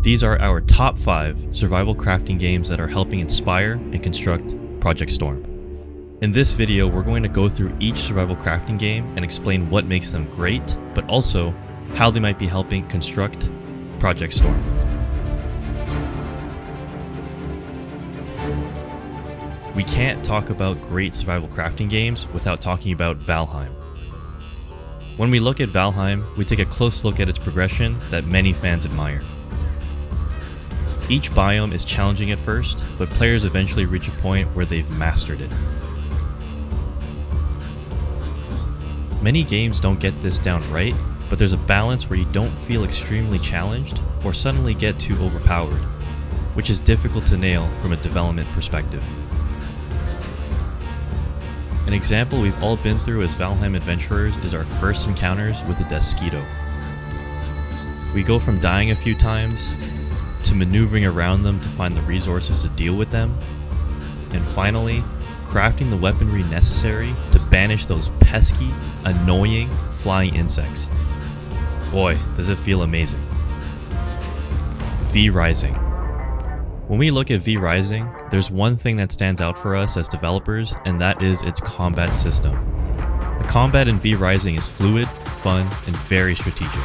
These are our top 5 survival crafting games that are helping inspire and construct Project Storm. In this video, we're going to go through each survival crafting game and explain what makes them great, but also how they might be helping construct Project Storm. We can't talk about great survival crafting games without talking about Valheim. When we look at Valheim, we take a close look at its progression that many fans admire. Each biome is challenging at first, but players eventually reach a point where they've mastered it. Many games don't get this down right, but there's a balance where you don't feel extremely challenged or suddenly get too overpowered, which is difficult to nail from a development perspective. An example we've all been through as Valheim adventurers is our first encounters with a Desquito. We go from dying a few times, to maneuvering around them to find the resources to deal with them, and finally, crafting the weaponry necessary to banish those pesky, annoying, flying insects. Boy, does it feel amazing. V Rising. When we look at V Rising, there's one thing that stands out for us as developers, and that is its combat system. The combat in V Rising is fluid, fun, and very strategic.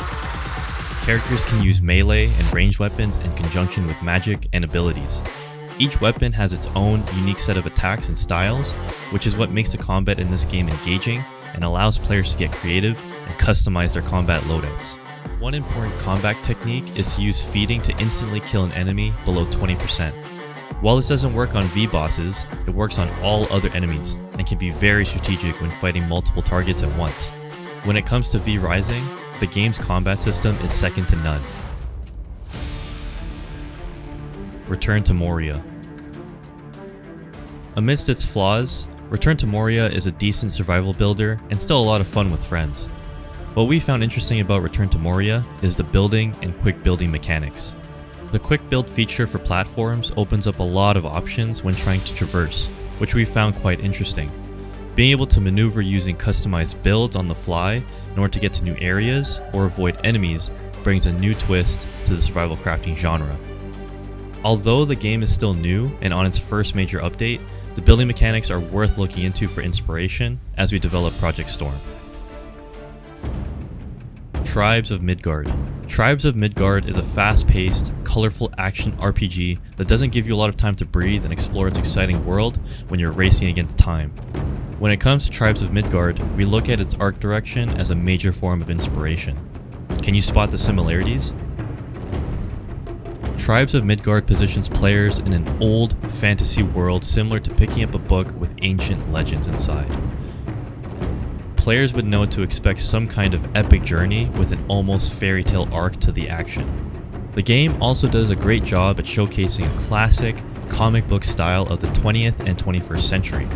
Characters can use melee and ranged weapons in conjunction with magic and abilities. Each weapon has its own unique set of attacks and styles, which is what makes the combat in this game engaging and allows players to get creative and customize their combat loadouts. One important combat technique is to use feeding to instantly kill an enemy below 20%. While this doesn't work on V bosses, it works on all other enemies and can be very strategic when fighting multiple targets at once. When it comes to V Rising, the game's combat system is second to none. Return to Moria. Amidst its flaws, Return to Moria is a decent survival builder and still a lot of fun with friends. What we found interesting about Return to Moria is the building and quick building mechanics. The quick build feature for platforms opens up a lot of options when trying to traverse, which we found quite interesting. Being able to maneuver using customized builds on the fly in order to get to new areas or avoid enemies brings a new twist to the survival crafting genre. Although the game is still new and on its first major update, the building mechanics are worth looking into for inspiration as we develop Project Storm. Tribes of Midgard. Tribes of Midgard is a fast-paced, colorful action RPG that doesn't give you a lot of time to breathe and explore its exciting world when you're racing against time. When it comes to Tribes of Midgard, we look at its art direction as a major form of inspiration. Can you spot the similarities? Tribes of Midgard positions players in an old fantasy world similar to picking up a book with ancient legends inside. Players would know to expect some kind of epic journey with an almost fairy tale arc to the action. The game also does a great job at showcasing a classic comic book style of the 20th and 21st century.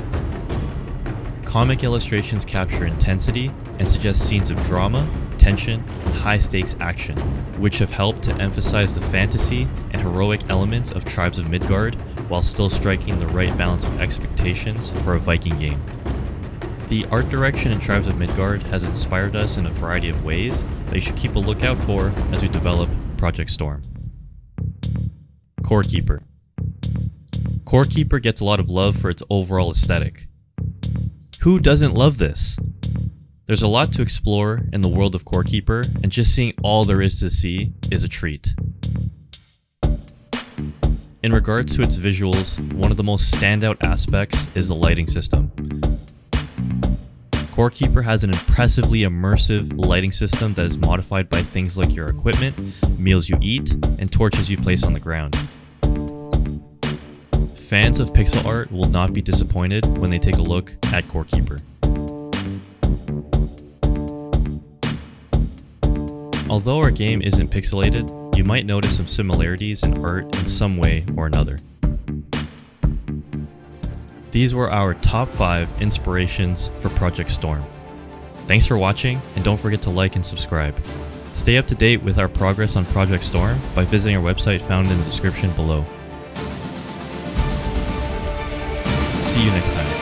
Comic illustrations capture intensity and suggest scenes of drama, tension, and high-stakes action, which have helped to emphasize the fantasy and heroic elements of Tribes of Midgard while still striking the right balance of expectations for a Viking game. The art direction in Tribes of Midgard has inspired us in a variety of ways that you should keep a lookout for as we develop Project Storm. Core Keeper. Core Keeper gets a lot of love for its overall aesthetic. Who doesn't love this? There's a lot to explore in the world of Core Keeper, and just seeing all there is to see is a treat. In regards to its visuals, one of the most standout aspects is the lighting system. Core Keeper has an impressively immersive lighting system that is modified by things like your equipment, meals you eat, and torches you place on the ground. Fans of pixel art will not be disappointed when they take a look at Core Keeper. Although our game isn't pixelated, you might notice some similarities in art in some way or another. These were our top 5 inspirations for Project Storm. Thanks for watching, and don't forget to like and subscribe. Stay up to date with our progress on Project Storm by visiting our website found in the description below. See you next time.